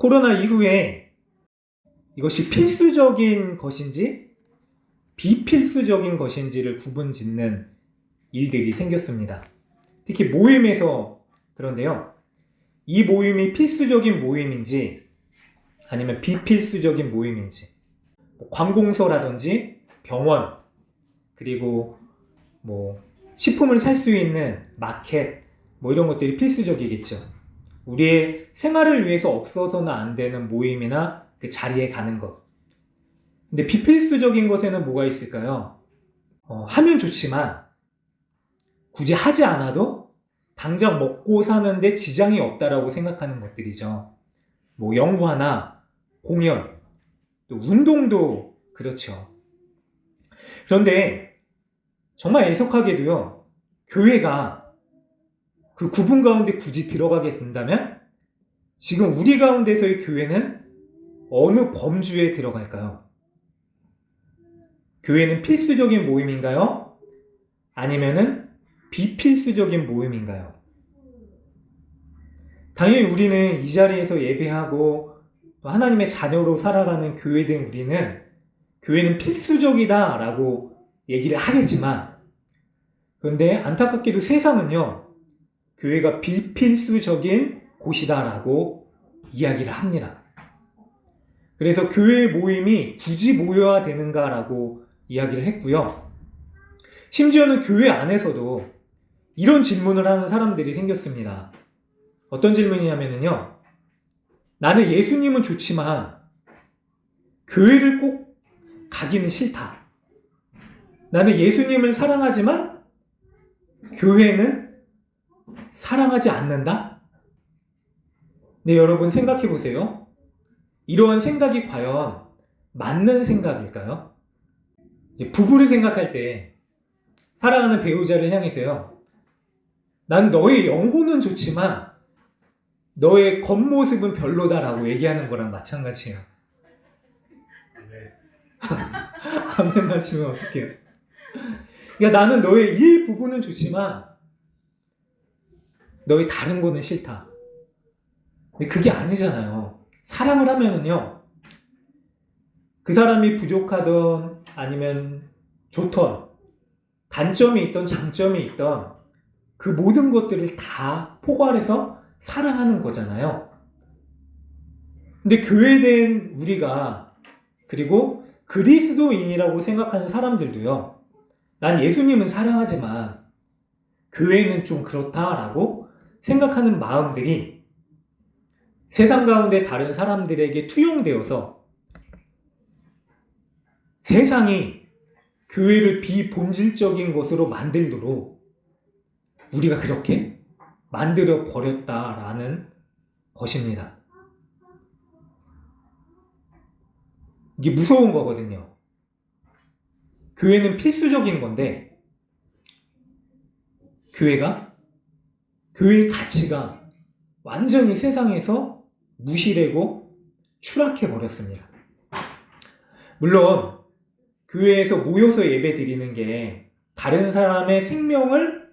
코로나 이후에 이것이 필수적인 것인지 비필수적인 것인지를 구분짓는 일들이 생겼습니다. 특히 모임에서 그런데요. 이 모임이 필수적인 모임인지 아니면 비필수적인 모임인지, 관공서라든지 병원, 그리고 식품을 살 수 있는 마켓, 이런 것들이 필수적이겠죠. 우리의 생활을 위해서 없어서는 안 되는 모임이나 그 자리에 가는 것. 근데 비필수적인 것에는 뭐가 있을까요? 하면 좋지만 굳이 하지 않아도 당장 먹고 사는데 지장이 없다라고 생각하는 것들이죠. 영화나 공연, 또 운동도 그렇죠. 그런데 정말 애석하게도요, 교회가 그 구분 가운데 굳이 들어가게 된다면 지금 우리 가운데서의 교회는 어느 범주에 들어갈까요? 교회는 필수적인 모임인가요? 아니면은 비필수적인 모임인가요? 당연히 우리는 이 자리에서 예배하고 하나님의 자녀로 살아가는 교회된 우리는 교회는 필수적이다 라고 얘기를 하겠지만, 그런데 안타깝게도 세상은요, 교회가 비필수적인 곳이다 라고 이야기를 합니다. 그래서 교회 모임이 굳이 모여야 되는가 라고 이야기를 했고요. 심지어는 교회 안에서도 이런 질문을 하는 사람들이 생겼습니다. 어떤 질문이냐면요, 나는 예수님은 좋지만 교회를 꼭 가기는 싫다. 나는 예수님을 사랑하지만 교회는 사랑하지 않는다? 네, 여러분 생각해 보세요. 이러한 생각이 과연 맞는 생각일까요? 이제 부부를 생각할 때 사랑하는 배우자를 향해서요, 난 너의 영혼은 좋지만 너의 겉모습은 별로다라고 얘기하는 거랑 마찬가지예요. 아멘 하시면 어떡해요? 그러니까 나는 너의 일부분은 좋지만 너의 다른 거는 싫다. 근데 그게 아니잖아요. 사랑을 하면은요, 그 사람이 부족하던 아니면 좋던, 단점이 있던 장점이 있던 그 모든 것들을 다 포괄해서 사랑하는 거잖아요. 근데 교회된 우리가, 그리고 그리스도인이라고 생각하는 사람들도요, 난 예수님은 사랑하지만 교회는 좀 그렇다라고 생각하는 마음들이 세상 가운데 다른 사람들에게 투영되어서 세상이 교회를 비본질적인 것으로 만들도록 우리가 그렇게 만들어 버렸다라는 것입니다. 이게 무서운 거거든요. 교회는 필수적인 건데 교회의 가치가 완전히 세상에서 무시되고 추락해 버렸습니다. 물론 교회에서 모여서 예배 드리는 게 다른 사람의 생명을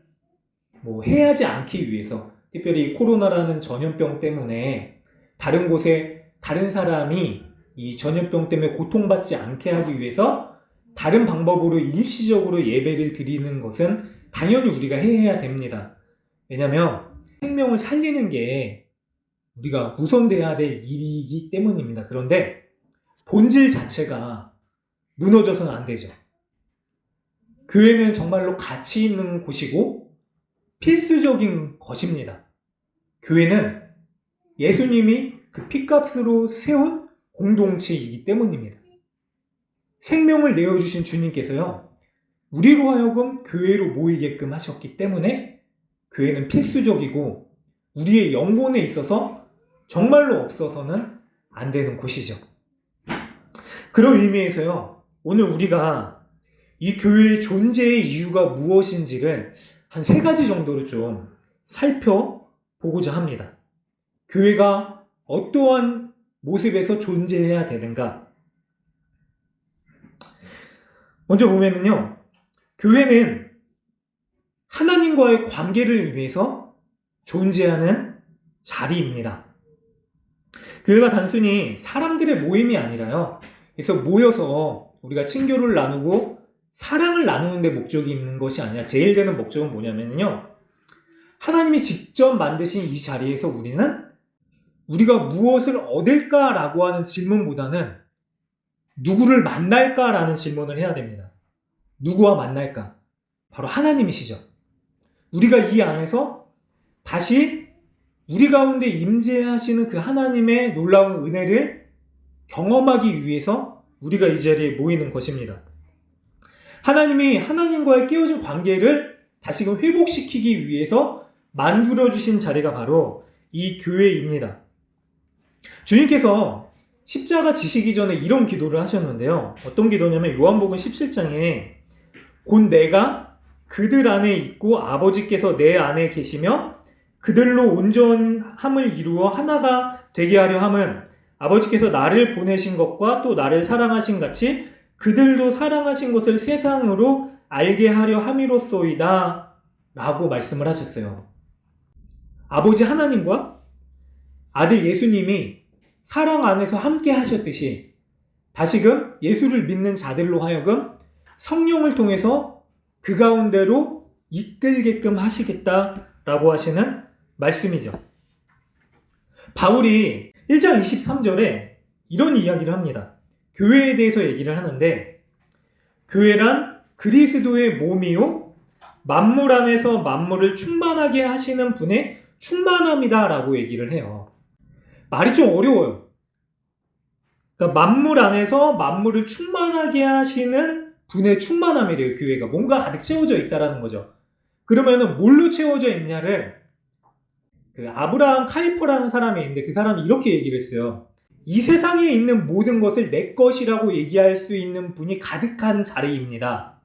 해하지 않기 위해서, 특별히 코로나라는 전염병 때문에 다른 곳에 다른 사람이 이 전염병 때문에 고통받지 않게 하기 위해서 다른 방법으로 일시적으로 예배를 드리는 것은 당연히 우리가 해야 됩니다. 왜냐하면 생명을 살리는 게 우리가 우선돼야 될 일이기 때문입니다. 그런데 본질 자체가 무너져서는 안 되죠. 교회는 정말로 가치 있는 곳이고 필수적인 것입니다. 교회는 예수님이 그 핏값으로 세운 공동체이기 때문입니다. 생명을 내어주신 주님께서요, 우리로 하여금 교회로 모이게끔 하셨기 때문에 교회는 필수적이고 우리의 영혼에 있어서 정말로 없어서는 안 되는 곳이죠. 그런 의미에서요, 오늘 우리가 이 교회의 존재의 이유가 무엇인지를 한 3가지 정도로 좀 살펴보고자 합니다. 교회가 어떠한 모습에서 존재해야 되는가? 먼저 보면은요, 교회는 하나님과의 관계를 위해서 존재하는 자리입니다. 교회가 단순히 사람들의 모임이 아니라요. 그래서 모여서 우리가 친교를 나누고 사랑을 나누는 데 목적이 있는 것이 아니라 제일 되는 목적은 뭐냐면요. 하나님이 직접 만드신 이 자리에서 우리는 우리가 무엇을 얻을까라고 하는 질문보다는 누구를 만날까라는 질문을 해야 됩니다. 누구와 만날까? 바로 하나님이시죠. 우리가 이 안에서 다시 우리 가운데 임재하시는 그 하나님의 놀라운 은혜를 경험하기 위해서 우리가 이 자리에 모이는 것입니다. 하나님이 하나님과의 깨어진 관계를 다시금 회복시키기 위해서 만들어주신 자리가 바로 이 교회입니다. 주님께서 십자가 지시기 전에 이런 기도를 하셨는데요. 어떤 기도냐면 요한복음 17장에 곧 내가 그들 안에 있고 아버지께서 내 안에 계시며 그들로 온전함을 이루어 하나가 되게 하려 함은 아버지께서 나를 보내신 것과 또 나를 사랑하신 같이 그들도 사랑하신 것을 세상으로 알게 하려 함이로소이다 라고 말씀을 하셨어요. 아버지 하나님과 아들 예수님이 사랑 안에서 함께 하셨듯이 다시금 예수를 믿는 자들로 하여금 성령을 통해서 그 가운데로 이끌게끔 하시겠다라고 하시는 말씀이죠. 바울이 1장 23절에 이런 이야기를 합니다. 교회에 대해서 얘기를 하는데 교회란 그리스도의 몸이요 만물 안에서 만물을 충만하게 하시는 분의 충만함이다 라고 얘기를 해요. 말이 좀 어려워요. 그러니까 만물 안에서 만물을 충만하게 하시는 분의 충만함이래요. 교회가 뭔가 가득 채워져 있다라는 거죠. 그러면은 뭘로 채워져 있냐를 그 아브라함 카이퍼라는 사람이 있는데 그 사람이 이렇게 얘기를 했어요. 이 세상에 있는 모든 것을 내 것이라고 얘기할 수 있는 분이 가득한 자리입니다.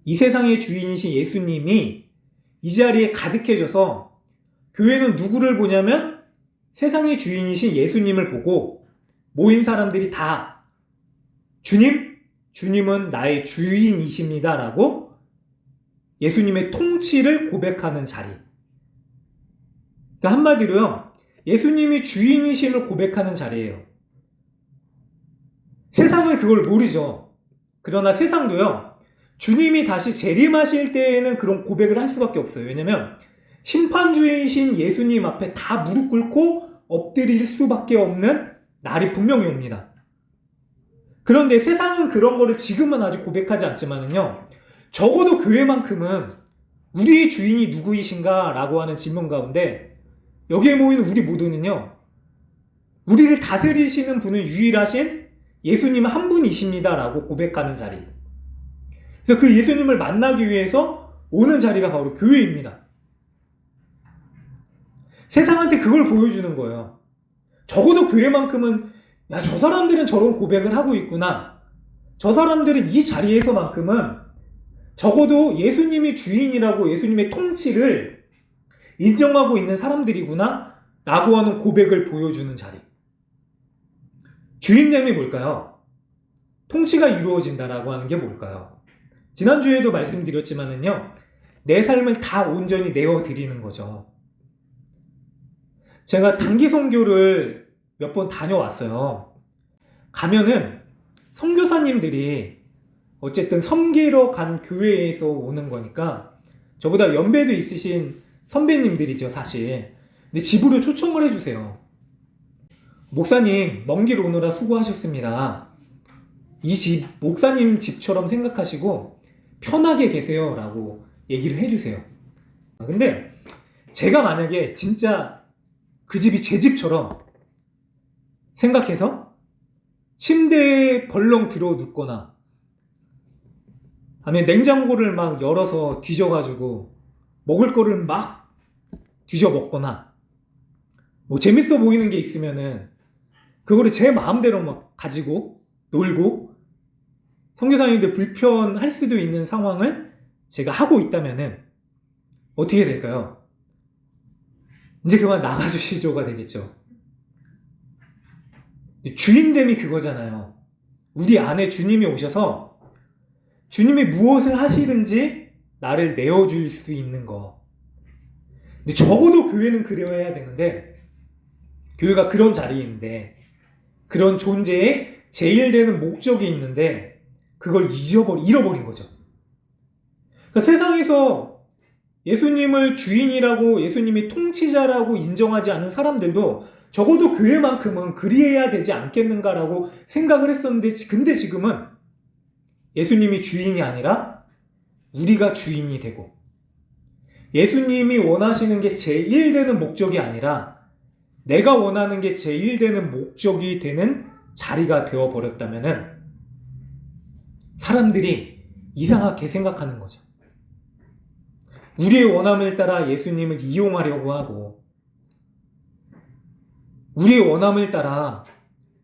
이 세상의 주인이신 예수님이 이 자리에 가득해져서 교회는 누구를 보냐면 세상의 주인이신 예수님을 보고 모인 사람들이 다 주님은 나의 주인이십니다 라고 예수님의 통치를 고백하는 자리. 그러니까 한마디로요. 예수님이 주인이심을 고백하는 자리예요. 세상은 그걸 모르죠. 그러나 세상도요. 주님이 다시 재림하실 때에는 그런 고백을 할 수밖에 없어요. 왜냐면 심판주이신 예수님 앞에 다 무릎 꿇고 엎드릴 수밖에 없는 날이 분명히 옵니다. 그런데 세상은 그런 거를 지금은 아직 고백하지 않지만은요. 적어도 교회만큼은 우리의 주인이 누구이신가 라고 하는 질문 가운데 여기에 모이는 우리 모두는요. 우리를 다스리시는 분은 유일하신 예수님 한 분이십니다 라고 고백하는 자리. 그래서 그 예수님을 만나기 위해서 오는 자리가 바로 교회입니다. 세상한테 그걸 보여주는 거예요. 적어도 교회만큼은 야, 저 사람들은 저런 고백을 하고 있구나. 저 사람들은 이 자리에서만큼은 적어도 예수님이 주인이라고 예수님의 통치를 인정하고 있는 사람들이구나 라고 하는 고백을 보여주는 자리. 주인됨이 뭘까요? 통치가 이루어진다라고 하는 게 뭘까요? 지난주에도 말씀드렸지만은요. 내 삶을 다 온전히 내어드리는 거죠. 제가 단기 선교를 몇 번 다녀왔어요. 가면은 선교사님들이 어쨌든 섬기러 간 교회에서 오는 거니까 저보다 연배도 있으신 선배님들이죠, 사실. 근데 집으로 초청을 해주세요. 목사님, 먼 길 오느라 수고하셨습니다. 이 집, 목사님 집처럼 생각하시고 편하게 계세요 라고 얘기를 해주세요. 근데 제가 만약에 진짜 그 집이 제 집처럼 생각해서 침대에 벌렁 들어 눕거나 아니면 냉장고를 막 열어서 뒤져가지고 먹을 거를 막 뒤져 먹거나 뭐 재밌어 보이는 게 있으면은 그거를 제 마음대로 막 가지고 놀고 선교사님들 불편할 수도 있는 상황을 제가 하고 있다면은 어떻게 될까요? 이제 그만 나가주시죠가 되겠죠. 주인됨이 그거잖아요. 우리 안에 주님이 오셔서 주님이 무엇을 하시든지 나를 내어줄 수 있는 거. 근데 적어도 교회는 그래야 되는데 교회가 그런 자리인데, 그런 존재에 제일되는 목적이 있는데 그걸 잃어버린 거죠. 그러니까 세상에서 예수님을 주인이라고, 예수님이 통치자라고 인정하지 않은 사람들도 적어도 교회만큼은 그리해야 되지 않겠는가라고 생각을 했었는데, 근데 지금은 예수님이 주인이 아니라 우리가 주인이 되고, 예수님이 원하시는 게 제1되는 목적이 아니라 내가 원하는 게 제1되는 목적이 되는 자리가 되어버렸다면은 사람들이 이상하게 생각하는 거죠. 우리의 원함을 따라 예수님을 이용하려고 하고, 우리의 원함을 따라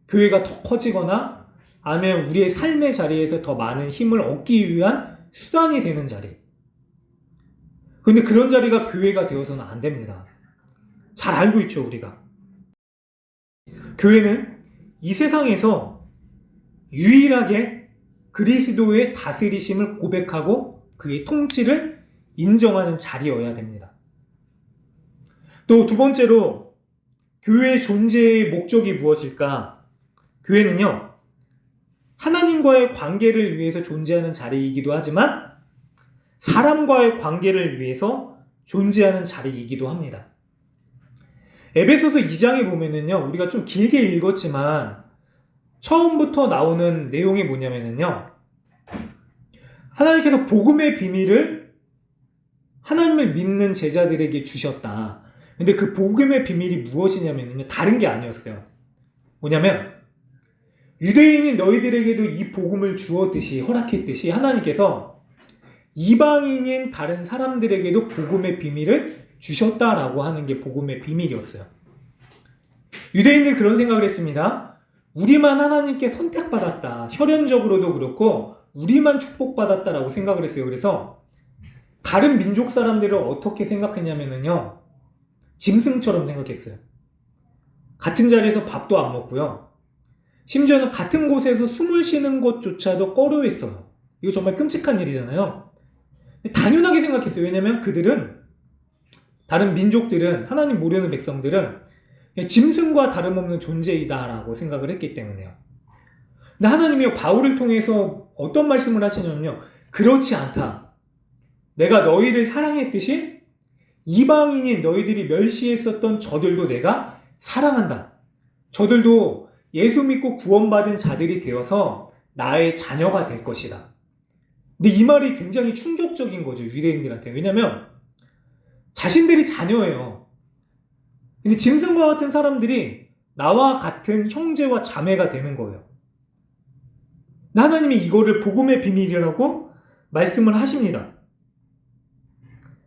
교회가 더 커지거나 아니면 우리의 삶의 자리에서 더 많은 힘을 얻기 위한 수단이 되는 자리. 근데 그런 자리가 교회가 되어서는 안 됩니다. 잘 알고 있죠, 우리가. 교회는 이 세상에서 유일하게 그리스도의 다스리심을 고백하고 그의 통치를 인정하는 자리여야 됩니다. 또 두 번째로, 교회의 존재의 목적이 무엇일까? 교회는요, 하나님과의 관계를 위해서 존재하는 자리이기도 하지만 사람과의 관계를 위해서 존재하는 자리이기도 합니다. 에베소서 2장에 보면은요, 우리가 좀 길게 읽었지만 처음부터 나오는 내용이 뭐냐면은요, 하나님께서 복음의 비밀을 하나님을 믿는 제자들에게 주셨다. 근데 그 복음의 비밀이 무엇이냐면요, 다른 게 아니었어요. 뭐냐면 유대인인 너희들에게도 이 복음을 주었듯이, 허락했듯이 하나님께서 이방인인 다른 사람들에게도 복음의 비밀을 주셨다라고 하는 게 복음의 비밀이었어요. 유대인들이 그런 생각을 했습니다. 우리만 하나님께 선택받았다. 혈연적으로도 그렇고 우리만 축복받았다라고 생각을 했어요. 그래서 다른 민족 사람들을 어떻게 생각했냐면요, 짐승처럼 생각했어요. 같은 자리에서 밥도 안 먹고요. 심지어는 같은 곳에서 숨을 쉬는 것조차도 꺼려했어요. 이거 정말 끔찍한 일이잖아요. 당연하게 생각했어요. 왜냐하면 그들은, 다른 민족들은, 하나님 모르는 백성들은 짐승과 다름없는 존재이다라고 생각을 했기 때문에요. 근데 하나님이 바울을 통해서 어떤 말씀을 하시냐면요, 그렇지 않다. 내가 너희를 사랑했듯이 이방인인 너희들이 멸시했었던 저들도 내가 사랑한다. 저들도 예수 믿고 구원받은 자들이 되어서 나의 자녀가 될 것이다. 근데 이 말이 굉장히 충격적인 거죠, 유대인들한테. 왜냐면 자신들이 자녀예요. 근데 짐승과 같은 사람들이 나와 같은 형제와 자매가 되는 거예요. 하나님이 이거를 복음의 비밀이라고 말씀을 하십니다.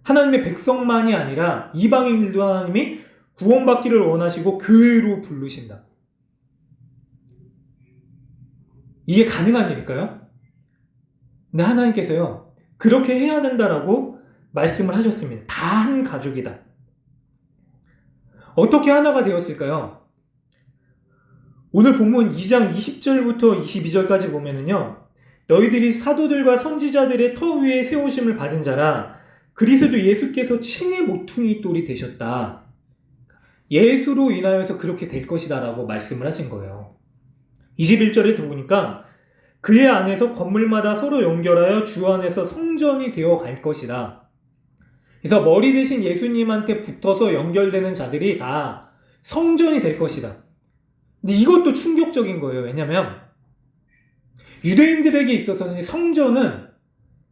하나님의 백성만이 아니라 이방인들도 하나님이 구원받기를 원하시고 교회로 부르신다. 이게 가능한 일일까요? 근데 하나님께서요, 그렇게 해야 된다라고 말씀을 하셨습니다. 다 한 가족이다. 어떻게 하나가 되었을까요? 오늘 본문 2장 20절부터 22절까지 보면은요, 너희들이 사도들과 선지자들의 터 위에 세우심을 받은 자라 그리스도 예수께서 친히 모퉁이 돌이 되셨다. 예수로 인하여서 그렇게 될 것이다 라고 말씀을 하신 거예요. 21절에 보니까 그의 안에서 건물마다 서로 연결하여 주 안에서 성전이 되어 갈 것이다. 그래서 머리 대신 예수님한테 붙어서 연결되는 자들이 다 성전이 될 것이다. 근데 이것도 충격적인 거예요. 왜냐하면 유대인들에게 있어서는 성전은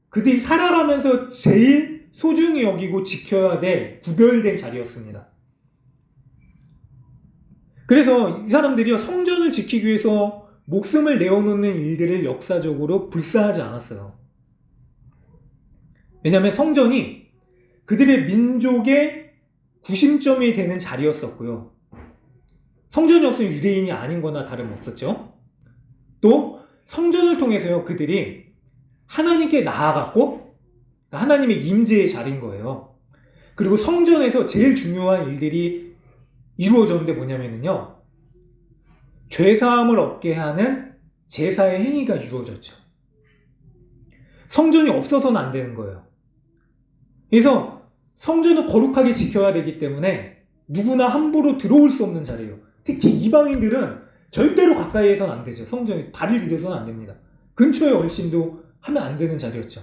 그들이 살아가면서 제일 소중히 여기고 지켜야 될 구별된 자리였습니다. 그래서 이 사람들이 성전을 지키기 위해서 목숨을 내어놓는 일들을 역사적으로 불사하지 않았어요. 왜냐하면 성전이 그들의 민족의 구심점이 되는 자리였었고요. 성전이 없으면 유대인이 아닌 거나 다름없었죠. 또 성전을 통해서요, 그들이 하나님께 나아갔고 하나님의 임재의 자리인 거예요. 그리고 성전에서 제일 중요한 일들이 이루어졌는데 뭐냐면요, 죄사함을 얻게 하는 제사의 행위가 이루어졌죠. 성전이 없어서는 안 되는 거예요. 그래서 성전을 거룩하게 지켜야 되기 때문에 누구나 함부로 들어올 수 없는 자리예요. 특히 이방인들은 절대로 가까이 해서는 안 되죠. 성전에 발을 디뎌서는 안 됩니다. 근처에 얼씬도 하면 안 되는 자리였죠.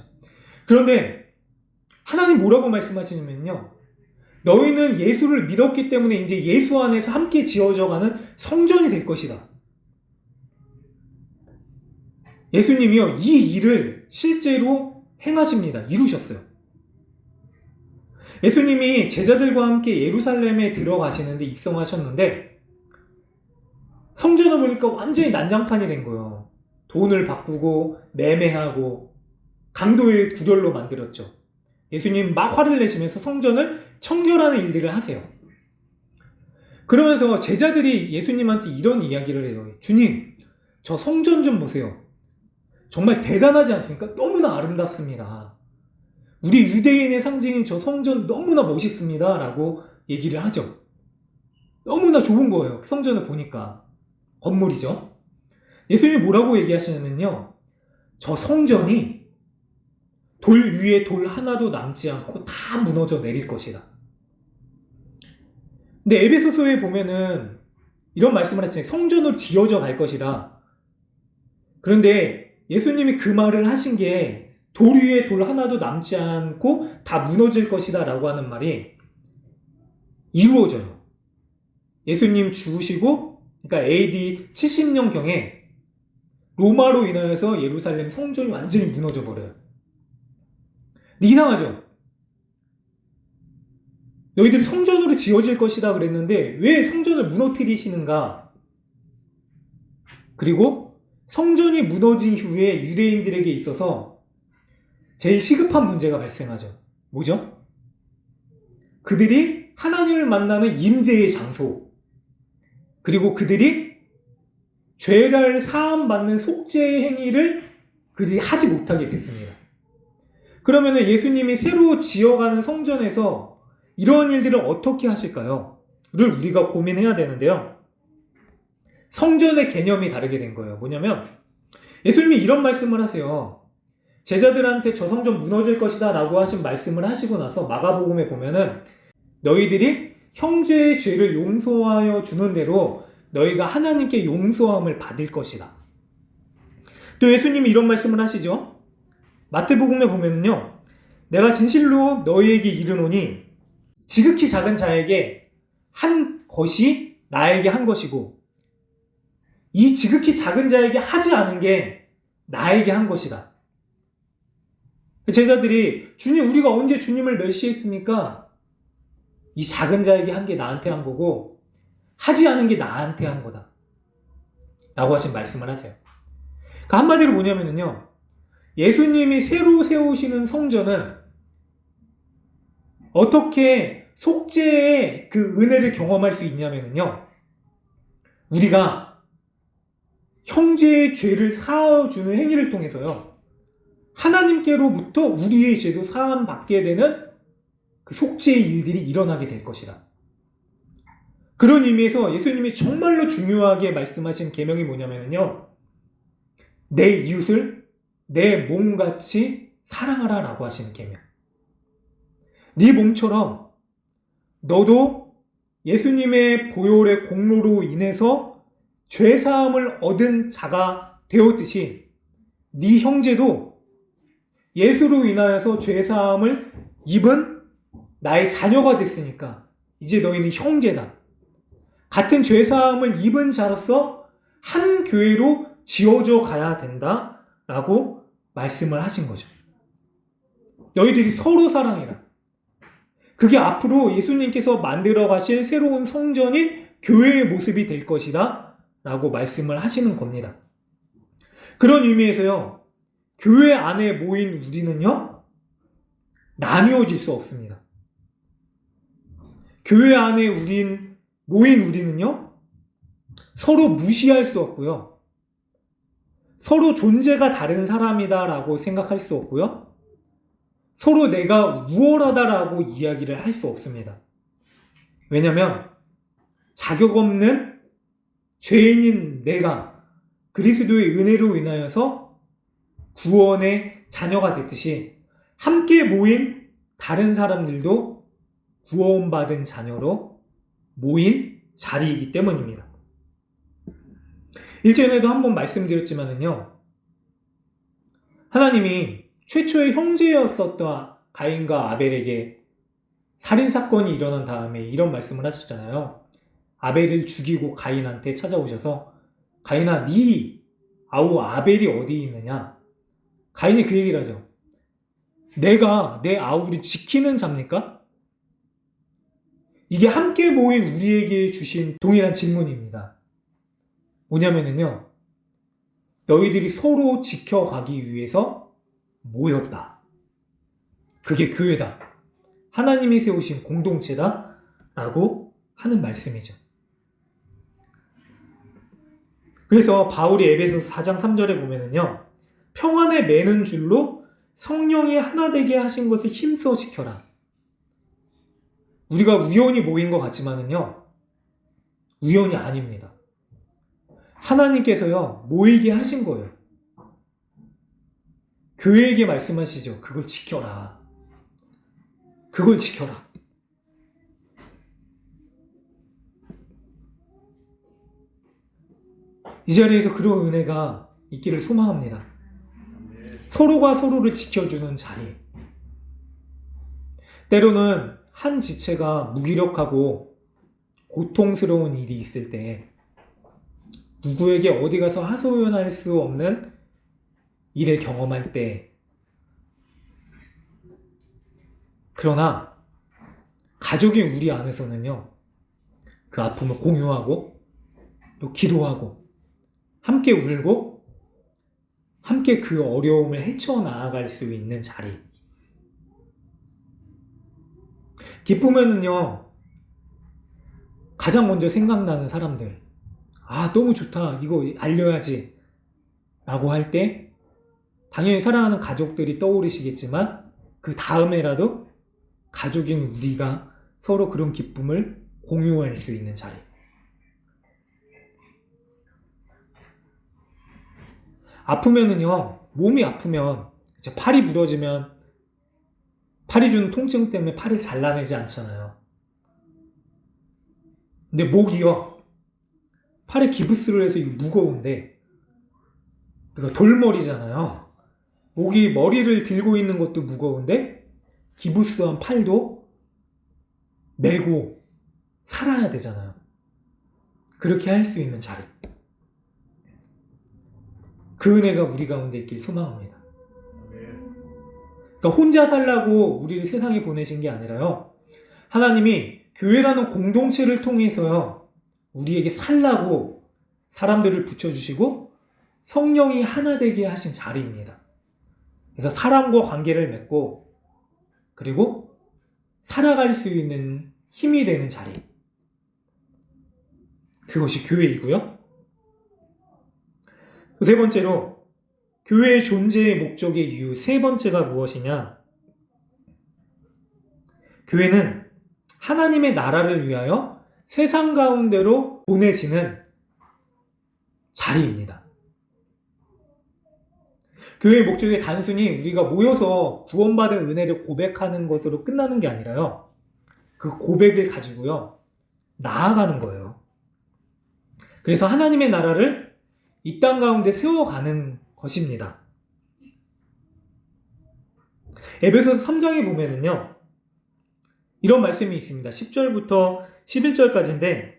그런데 하나님 뭐라고 말씀하시냐면요. 너희는 예수를 믿었기 때문에 이제 예수 안에서 함께 지어져가는 성전이 될 것이다. 예수님이요, 이 일을 실제로 행하십니다. 이루셨어요. 예수님이 제자들과 함께 예루살렘에 들어가시는데 입성하셨는데 성전을 보니까 완전히 난장판이 된 거예요. 돈을 바꾸고 매매하고 강도의 구렬로 만들었죠. 예수님 막 화를 내시면서 성전을 청결하는 일들을 하세요. 그러면서 제자들이 예수님한테 이런 이야기를 해요. 주님, 저 성전 좀 보세요. 정말 대단하지 않습니까? 너무나 아름답습니다. 우리 유대인의 상징인 저 성전 너무나 멋있습니다. 라고 얘기를 하죠. 너무나 좋은 거예요. 성전을 보니까. 건물이죠. 예수님이 뭐라고 얘기하시냐면요. 저 성전이 돌 위에 돌 하나도 남지 않고 다 무너져 내릴 것이다. 근데 에베소서에 보면은 이런 말씀을 하시잖아요. 성전으로 지어져 갈 것이다. 그런데 예수님이 그 말을 하신 게 돌 위에 돌 하나도 남지 않고 다 무너질 것이다 라고 하는 말이 이루어져요. 예수님 죽으시고, 그러니까 AD 70년경에 로마로 인하여서 예루살렘 성전이 완전히 무너져 버려요. 이상하죠? 너희들이 성전으로 지어질 것이다 그랬는데 왜 성전을 무너뜨리시는가? 그리고 성전이 무너진 후에 유대인들에게 있어서 제일 시급한 문제가 발생하죠. 뭐죠? 그들이 하나님을 만나는 임재의 장소, 그리고 그들이 죄를 사함받는 속죄의 행위를 그들이 하지 못하게 됐습니다. 그러면 예수님이 새로 지어가는 성전에서 이러한 일들을 어떻게 하실까요? 를 우리가 고민해야 되는데요. 성전의 개념이 다르게 된 거예요. 뭐냐면 예수님이 이런 말씀을 하세요. 제자들한테 저 성전 무너질 것이다 라고 하신 말씀을 하시고 나서 마가복음에 보면은 너희들이 형제의 죄를 용서하여 주는 대로 너희가 하나님께 용서함을 받을 것이다. 또 예수님이 이런 말씀을 하시죠. 마태복음에 보면은요. 내가 진실로 너희에게 이르노니 지극히 작은 자에게 한 것이 나에게 한 것이고 이 지극히 작은 자에게 하지 않은 게 나에게 한 것이다. 제자들이 주님 우리가 언제 주님을 멸시했습니까? 이 작은 자에게 한 게 나한테 한 거고 하지 않은 게 나한테 한 거다 라고 하신 말씀을 하세요. 그 한마디로 뭐냐면요, 예수님이 새로 세우시는 성전은 어떻게 속죄의 그 은혜를 경험할 수 있냐면요, 우리가 형제의 죄를 사하주는 행위를 통해서요 하나님께로부터 우리의 죄도 사함 받게 되는 그 속죄의 일들이 일어나게 될 것이다. 그런 의미에서 예수님이 정말로 중요하게 말씀하신 계명이 뭐냐면요, 내 이웃을 내 몸같이 사랑하라 라고 하시는 계명. 네 몸처럼 너도 예수님의 보혈의 공로로 인해서 죄사함을 얻은 자가 되었듯이 네 형제도 예수로 인하여서 죄사함을 입은 나의 자녀가 됐으니까 이제 너희는 형제다. 같은 죄사함을 입은 자로서 한 교회로 지어져 가야 된다라고 말씀을 하신 거죠. 너희들이 서로 사랑해라. 그게 앞으로 예수님께서 만들어 가실 새로운 성전인 교회의 모습이 될 것이다 라고 말씀을 하시는 겁니다. 그런 의미에서요, 교회 안에 모인 우리는요 나뉘어질 수 없습니다. 교회 안에 모인 우리는요 서로 무시할 수 없고요, 서로 존재가 다른 사람이다라고 생각할 수 없고요, 서로 내가 우월하다라고 이야기를 할 수 없습니다. 왜냐하면 자격 없는 죄인인 내가 그리스도의 은혜로 인하여서 구원의 자녀가 됐듯이 함께 모인 다른 사람들도 구원받은 자녀로 모인 자리이기 때문입니다. 일전에도 한번 말씀드렸지만은요, 하나님이 최초의 형제였었던 가인과 아벨에게 살인사건이 일어난 다음에 이런 말씀을 하셨잖아요. 아벨을 죽이고 가인한테 찾아오셔서 가인아, 네 아우 아벨이 어디 있느냐? 가인이 그 얘기를 하죠. 내가 내 아우를 지키는 자입니까? 이게 함께 모인 우리에게 주신 동일한 질문입니다. 뭐냐면은요, 너희들이 서로 지켜가기 위해서 모였다. 그게 교회다. 하나님이 세우신 공동체다. 라고 하는 말씀이죠. 그래서 바울이 에베소서 4장 3절에 보면은요, 평안에 매는 줄로 성령이 하나 되게 하신 것을 힘써 지켜라. 우리가 우연히 모인 것 같지만은요, 우연이 아닙니다. 하나님께서요, 모이게 하신 거예요. 교회에게 말씀하시죠. 그걸 지켜라. 그걸 지켜라. 이 자리에서 그런 은혜가 있기를 소망합니다. 서로가 서로를 지켜주는 자리. 때로는 한 지체가 무기력하고 고통스러운 일이 있을 때 누구에게 어디 가서 하소연할 수 없는 일을 경험할 때, 그러나 가족인 우리 안에서는요, 그 아픔을 공유하고 또 기도하고 함께 울고 함께 그 어려움을 헤쳐나아갈 수 있는 자리. 기쁘면은요, 가장 먼저 생각나는 사람들, 아 너무 좋다, 이거 알려야지 라고 할 때 당연히 사랑하는 가족들이 떠오르시겠지만 그 다음에라도 가족인 우리가 서로 그런 기쁨을 공유할 수 있는 자리. 아프면은요, 몸이 아프면, 팔이 부러지면 팔이 주는 통증 때문에 팔을 잘라내지 않잖아요. 근데 목이요, 팔에 기부스를 해서 이거 무거운데, 그러니까 돌머리잖아요. 목이 머리를 들고 있는 것도 무거운데 기부스한 팔도 메고 살아야 되잖아요. 그렇게 할 수 있는 자리. 그 은혜가 우리 가운데 있길 소망합니다. 그러니까 혼자 살라고 우리를 세상에 보내신 게 아니라요, 하나님이 교회라는 공동체를 통해서요, 우리에게 살라고 사람들을 붙여주시고 성령이 하나 되게 하신 자리입니다. 그래서 사람과 관계를 맺고 그리고 살아갈 수 있는 힘이 되는 자리. 그것이 교회이고요. 세 번째로, 교회의 존재의 목적의 이유, 세 번째가 무엇이냐? 교회는 하나님의 나라를 위하여 세상 가운데로 보내지는 자리입니다. 교회의 목적이 단순히 우리가 모여서 구원받은 은혜를 고백하는 것으로 끝나는 게 아니라요, 그 고백을 가지고요, 나아가는 거예요. 그래서 하나님의 나라를 이 땅 가운데 세워가는 것입니다. 에베소서 3장에 보면은요, 이런 말씀이 있습니다. 10절부터 11절까지인데,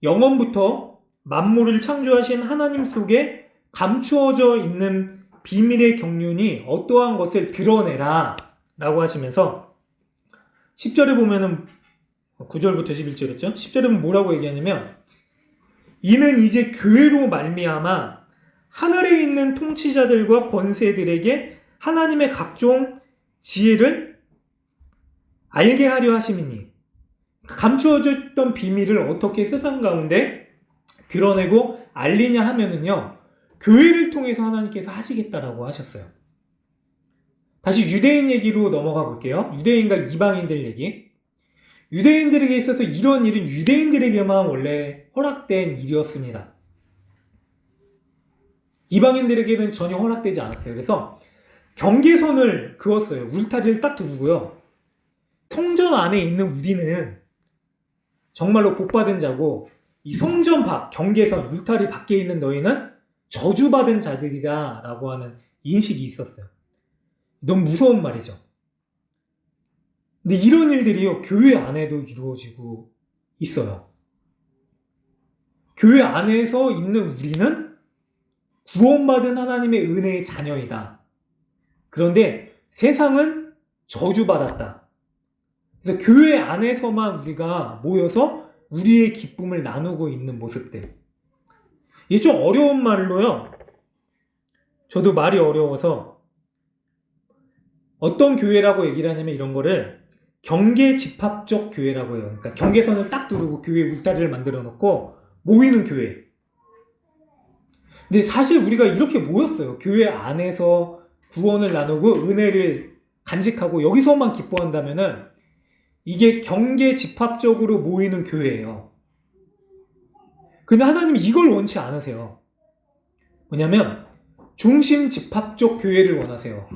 영원부터 만물을 창조하신 하나님 속에 감추어져 있는 비밀의 경륜이 어떠한 것을 드러내라 라고 하시면서, 10절에 보면은 9절부터 11절이었죠. 10절에 보면 뭐라고 얘기하냐면, 이는 이제 교회로 말미암아 하늘에 있는 통치자들과 권세들에게 하나님의 각종 지혜를 알게 하려 하심이니, 감추어졌던 비밀을 어떻게 세상 가운데 드러내고 알리냐 하면은요, 교회를 통해서 하나님께서 하시겠다라고 하셨어요. 다시 유대인 얘기로 넘어가 볼게요. 유대인과 이방인들 얘기. 유대인들에게 있어서 이런 일은 유대인들에게만 원래 허락된 일이었습니다. 이방인들에게는 전혀 허락되지 않았어요. 그래서 경계선을 그었어요. 울타리를 딱 두고요, 성전 안에 있는 우리는 정말로 복받은 자고 이 성전 밖, 경계선, 울타리 밖에 있는 너희는 저주받은 자들이다 라고 하는 인식이 있었어요. 너무 무서운 말이죠. 근데 이런 일들이요, 교회 안에도 이루어지고 있어요. 교회 안에서 있는 우리는 구원받은 하나님의 은혜의 자녀이다. 그런데 세상은 저주받았다. 그래서 교회 안에서만 우리가 모여서 우리의 기쁨을 나누고 있는 모습들. 이게 좀 어려운 말로요. 저도 말이 어려워서 어떤 교회라고 얘기를 하냐면 이런 거를 경계집합적 교회라고 해요. 그러니까 경계선을 딱 두르고 교회 울타리를 만들어 놓고 모이는 교회. 근데 사실 우리가 이렇게 모였어요. 교회 안에서 구원을 나누고 은혜를 간직하고 여기서만 기뻐한다면은 이게 경계집합적으로 모이는 교회예요. 근데 하나님이 이걸 원치 않으세요. 뭐냐면 중심집합적 교회를 원하세요.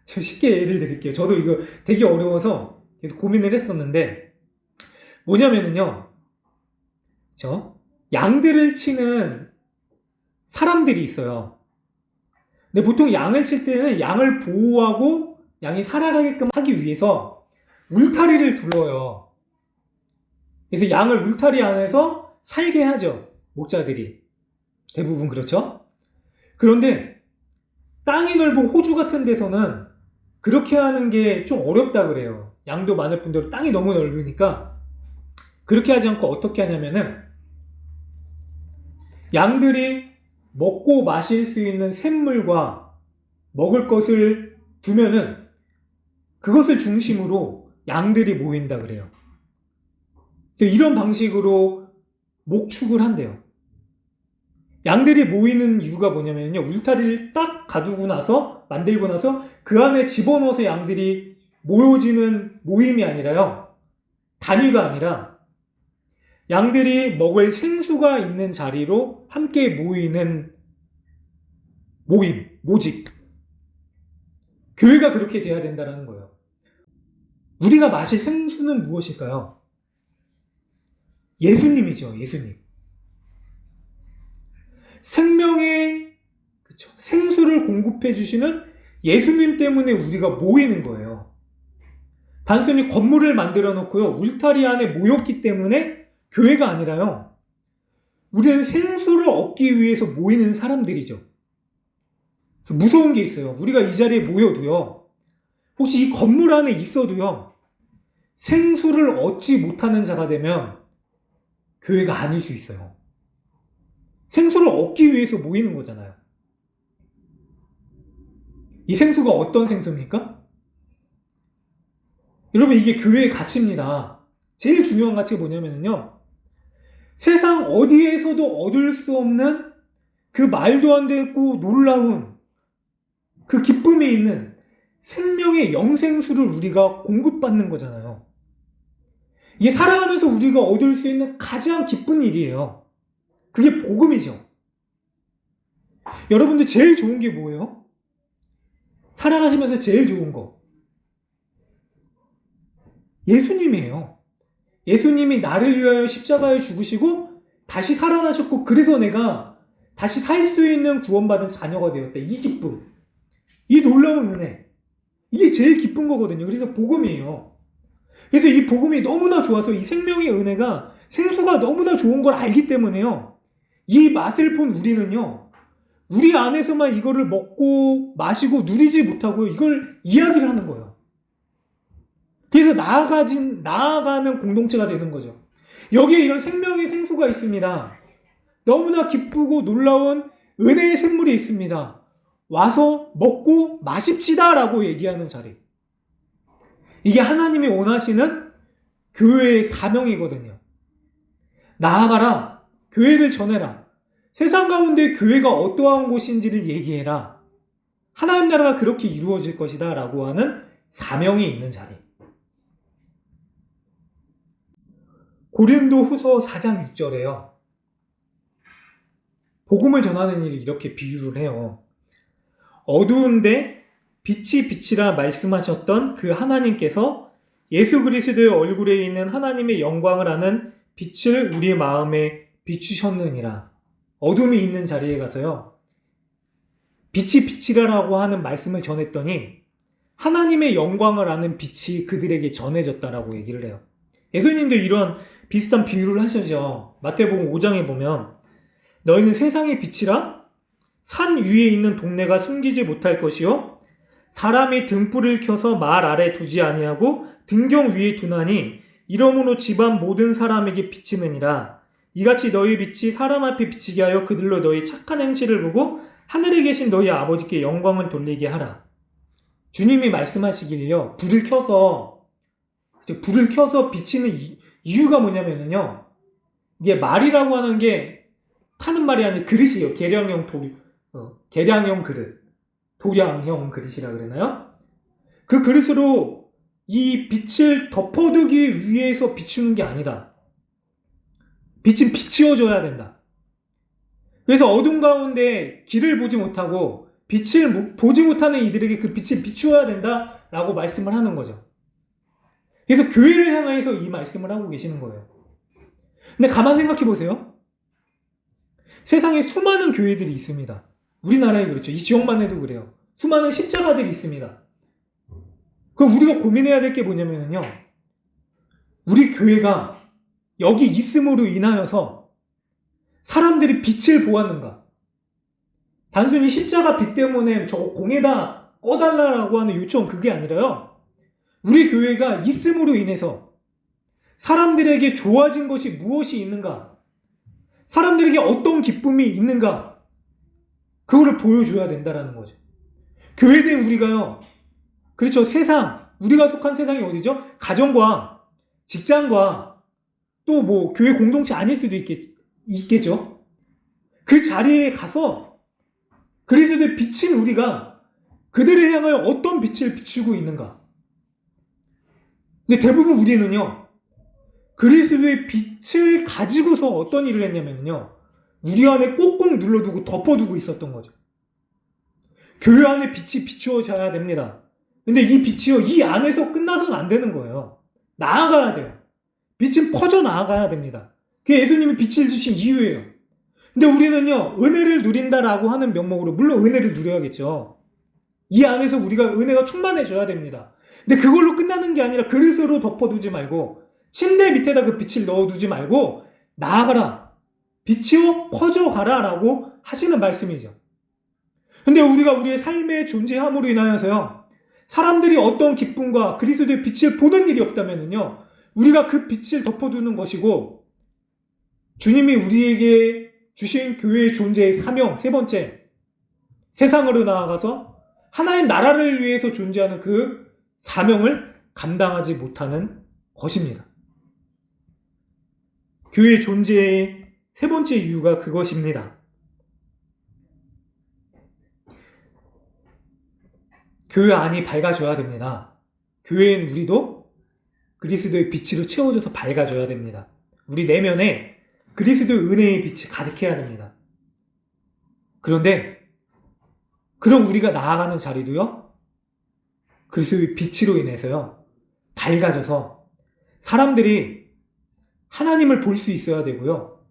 제가 쉽게 예를 드릴게요. 저도 이거 되게 어려워서 계속 고민을 했었는데 뭐냐면은요. 양들을 치는 사람들이 있어요. 근데 보통 양을 칠 때는 양을 보호하고 양이 살아가게끔 하기 위해서 울타리를 둘러요. 그래서 양을 울타리 안에서 살게 하죠. 목자들이. 대부분 그렇죠? 그런데 땅이 넓은 호주 같은 데서는 그렇게 하는 게 좀 어렵다 그래요. 양도 많을 뿐더러 땅이 너무 넓으니까 그렇게 하지 않고 어떻게 하냐면은 양들이 먹고 마실 수 있는 샘물과 먹을 것을 두면은 그것을 중심으로 양들이 모인다 그래요. 그래서 이런 방식으로 목축을 한대요. 양들이 모이는 이유가 뭐냐면요. 울타리를 딱 가두고 나서, 만들고 나서 그 안에 집어넣어서 양들이 모여지는 모임이 아니라요. 단위가 아니라 양들이 먹을 생수가 있는 자리로 함께 모이는 모임, 모집. 교회가 그렇게 돼야 된다는 거예요. 우리가 마실 생수는 무엇일까요? 예수님이죠, 예수님. 생명의 생수를 공급해 주시는 예수님 때문에 우리가 모이는 거예요. 단순히 건물을 만들어 놓고요, 울타리 안에 모였기 때문에 교회가 아니라요. 우리는 생수를 얻기 위해서 모이는 사람들이죠. 무서운 게 있어요. 우리가 이 자리에 모여도요, 혹시 이 건물 안에 있어도요, 생수를 얻지 못하는 자가 되면 교회가 아닐 수 있어요. 생수를 얻기 위해서 모이는 거잖아요. 이 생수가 어떤 생수입니까? 여러분, 이게 교회의 가치입니다. 제일 중요한 가치가 뭐냐면요, 세상 어디에서도 얻을 수 없는 그 말도 안 되고 놀라운 그 기쁨이 있는 생명의 영생수를 우리가 공급받는 거잖아요. 이게 살아가면서 우리가 얻을 수 있는 가장 기쁜 일이에요. 그게 복음이죠. 여러분들 제일 좋은 게 뭐예요? 살아가시면서 제일 좋은 거. 예수님이에요. 예수님이 나를 위하여 십자가에 죽으시고 다시 살아나셨고 그래서 내가 다시 살 수 있는 구원받은 자녀가 되었다. 이 기쁨. 이 놀라운 은혜. 이게 제일 기쁜 거거든요. 그래서 복음이에요. 그래서 이 복음이 너무나 좋아서 이 생명의 은혜가 생수가 너무나 좋은 걸 알기 때문에요. 이 맛을 본 우리는요, 우리 안에서만 이거를 먹고 마시고 누리지 못하고 이걸 이야기를 하는 거예요. 그래서 나아가는 공동체가 되는 거죠. 여기에 이런 생명의 생수가 있습니다. 너무나 기쁘고 놀라운 은혜의 샘물이 있습니다. 와서 먹고 마십시다 라고 얘기하는 자리. 이게 하나님이 원하시는 교회의 사명이거든요. 나아가라. 교회를 전해라. 세상 가운데 교회가 어떠한 곳인지를 얘기해라. 하나님 나라가 그렇게 이루어질 것이다 라고 하는 사명이 있는 자리. 고린도 후서 4장 6절에요. 복음을 전하는 일을 이렇게 비유를 해요. 어두운데 빛이 빛이라 말씀하셨던 그 하나님께서 예수 그리스도의 얼굴에 있는 하나님의 영광을 아는 빛을 우리의 마음에 비추셨느니라. 어둠이 있는 자리에 가서요, 빛이 빛이라고 하는 말씀을 전했더니 하나님의 영광을 아는 빛이 그들에게 전해졌다라고 얘기를 해요. 예수님도 이런 비슷한 비유를 하시죠. 마태복음 5장에 보면 너희는 세상의 빛이라. 산 위에 있는 동네가 숨기지 못할 것이요 사람이 등불을 켜서 말 아래 두지 아니하고 등경 위에 두나니 이러므로 집안 모든 사람에게 비치느니라. 이같이 너희 빛이 사람 앞에 비치게 하여 그들로 너희 착한 행실을 보고 하늘에 계신 너희 아버지께 영광을 돌리게 하라. 주님이 말씀하시기를요, 불을 켜서 비치는 이유가 뭐냐면요, 이게 말이라고 하는 게 타는 말이 아니라 그릇이에요. 계량형 그릇, 도량형 그릇이라 그러나요? 그 그릇으로 이 빛을 덮어두기 위해서 비추는 게 아니다. 빛은 비치어줘야 된다. 그래서 어둠 가운데 길을 보지 못하고 빛을 보지 못하는 이들에게 그 빛을 비추어야 된다라고 말씀을 하는 거죠. 그래서 교회를 향해서 이 말씀을 하고 계시는 거예요. 근데 가만 생각해 보세요. 세상에 수많은 교회들이 있습니다. 우리나라에 그렇죠. 이 지역만 해도 그래요. 수많은 십자가들이 있습니다. 그럼 우리가 고민해야 될 게 뭐냐면요, 우리 교회가 여기 있음으로 인하여서 사람들이 빛을 보았는가? 단순히 십자가 빛 때문에 저 공에다 꺼달라고 하는 요청, 그게 아니라요, 우리 교회가 있음으로 인해서 사람들에게 좋아진 것이 무엇이 있는가? 사람들에게 어떤 기쁨이 있는가? 그거를 보여줘야 된다라는 거죠. 교회된 우리가요, 그렇죠, 우리가 속한 세상이 어디죠? 가정과 직장과 또 뭐 교회 공동체 아닐 수도 있겠죠. 그 자리에 가서 그리스도의 빛인 우리가 그들을 향하여 어떤 빛을 비추고 있는가? 근데 대부분 우리는요, 그리스도의 빛을 가지고서 어떤 일을 했냐면요, 우리 안에 꼭꼭 눌러두고 덮어두고 있었던 거죠. 교회 안에 빛이 비추어져야 됩니다. 근데 이 빛이요, 이 안에서 끝나서는 안 되는 거예요. 나아가야 돼요. 빛은 퍼져 나아가야 됩니다. 그게 예수님이 빛을 주신 이유예요. 근데 우리는요, 은혜를 누린다라고 하는 명목으로, 물론 은혜를 누려야겠죠. 이 안에서 우리가 은혜가 충만해져야 됩니다. 근데 그걸로 끝나는 게 아니라 그릇으로 덮어두지 말고 침대 밑에다 그 빛을 넣어두지 말고 나아가라, 빛이요 퍼져가라 라고 하시는 말씀이죠. 근데 우리가 우리의 삶의 존재함으로 인하여서요, 사람들이 어떤 기쁨과 그리스도의 빛을 보는 일이 없다면요, 우리가 그 빛을 덮어두는 것이고, 주님이 우리에게 주신 교회의 존재의 사명, 세 번째, 세상으로 나아가서 하나님 나라를 위해서 존재하는 그 사명을 감당하지 못하는 것입니다. 교회의 존재의 세 번째 이유가 그것입니다. 교회 안이 밝아져야 됩니다. 교회인 우리도 그리스도의 빛으로 채워져서 밝아져야 됩니다. 우리 내면에 그리스도의 은혜의 빛이 가득해야 됩니다. 그런데 그런 우리가 나아가는 자리도요, 그리스도의 빛으로 인해서요, 밝아져서 사람들이 하나님을 볼 수 있어야 되고요,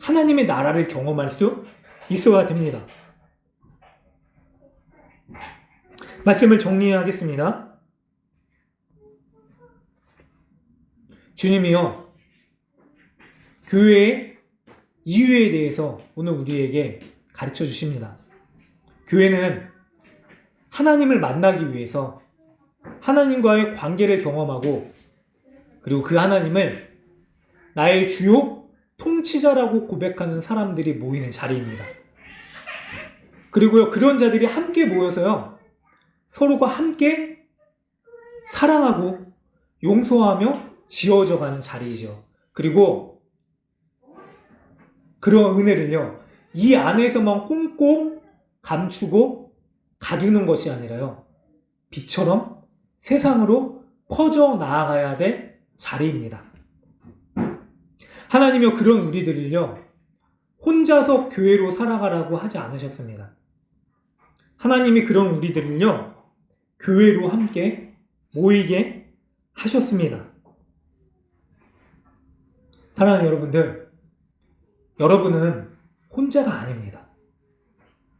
하나님의 나라를 경험할 수 있어야 됩니다. 말씀을 정리하겠습니다. 주님이요, 교회의 이유에 대해서 오늘 우리에게 가르쳐 주십니다. 교회는 하나님을 만나기 위해서 하나님과의 관계를 경험하고, 그리고 그 하나님을 나의 주요 통치자라고 고백하는 사람들이 모이는 자리입니다. 그리고요, 그런 자들이 함께 모여서요, 서로가 함께 사랑하고 용서하며 지어져가는 자리이죠. 그리고 그런 은혜를요, 이 안에서만 꽁꽁 감추고 가두는 것이 아니라요, 빛처럼 세상으로 퍼져 나아가야 될 자리입니다. 하나님이요, 그런 우리들을요, 혼자서 교회로 살아가라고 하지 않으셨습니다. 하나님이 그런 우리들을요, 교회로 함께 모이게 하셨습니다. 사랑하는 여러분들, 여러분은 혼자가 아닙니다.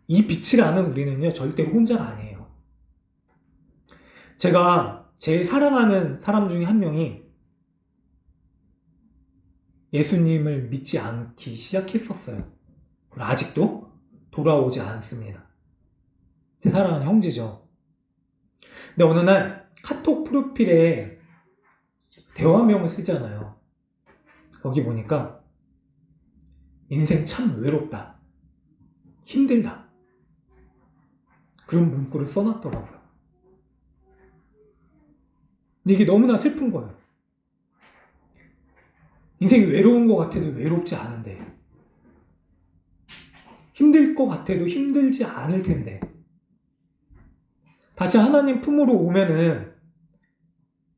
이 빛을 아는 우리는요, 절대로 혼자가 아니에요. 제가 제일 사랑하는 사람 중에 한 명이 예수님을 믿지 않기 시작했었어요. 아직도 돌아오지 않습니다. 제 사랑하는 형제죠. 근데 어느 날 카톡 프로필에 대화명을 쓰잖아요. 거기 보니까 인생 참 외롭다, 힘들다, 그런 문구를 써놨더라고요. 근데 이게 너무나 슬픈 거예요. 인생이 외로운 것 같아도 외롭지 않은데, 힘들 것 같아도 힘들지 않을 텐데, 다시 하나님 품으로 오면은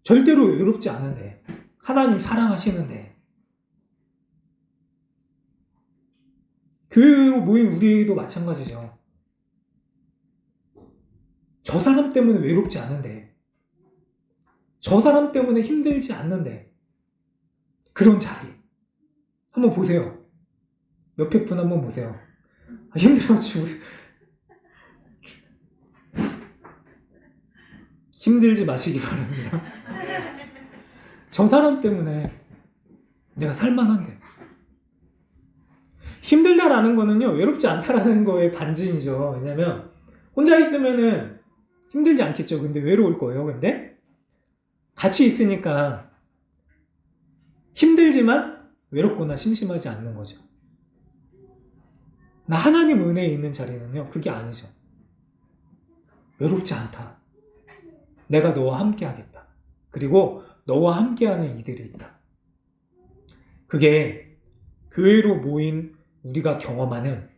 절대로 외롭지 않은데, 하나님 사랑하시는데, 교회로 모인 우리도 마찬가지죠. 저 사람 때문에 외롭지 않은데, 저 사람 때문에 힘들지 않는데, 그런 자리 한번 보세요. 옆에 분 한번 보세요. 힘들어 죽으세요. 힘들지 마시기 바랍니다. 저 사람 때문에 내가 살만한데. 힘들다라는 거는요, 외롭지 않다라는 거의 반증이죠. 왜냐면 혼자 있으면은 힘들지 않겠죠. 근데 외로울 거예요. 근데 같이 있으니까 힘들지만 외롭거나 심심하지 않는 거죠. 나 하나님 은혜에 있는 자리는요, 그게 아니죠. 외롭지 않다. 내가 너와 함께 하겠다. 그리고 너와 함께하는 이들이 있다. 그게 교회로 모인 우리가 경험하는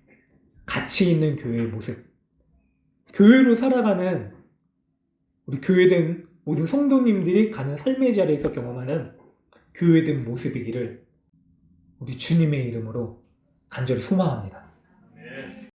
가치 있는 교회의 모습, 교회로 살아가는 우리 교회된 모든 성도님들이 가는 삶의 자리에서 경험하는 교회된 모습이기를 우리 주님의 이름으로 간절히 소망합니다.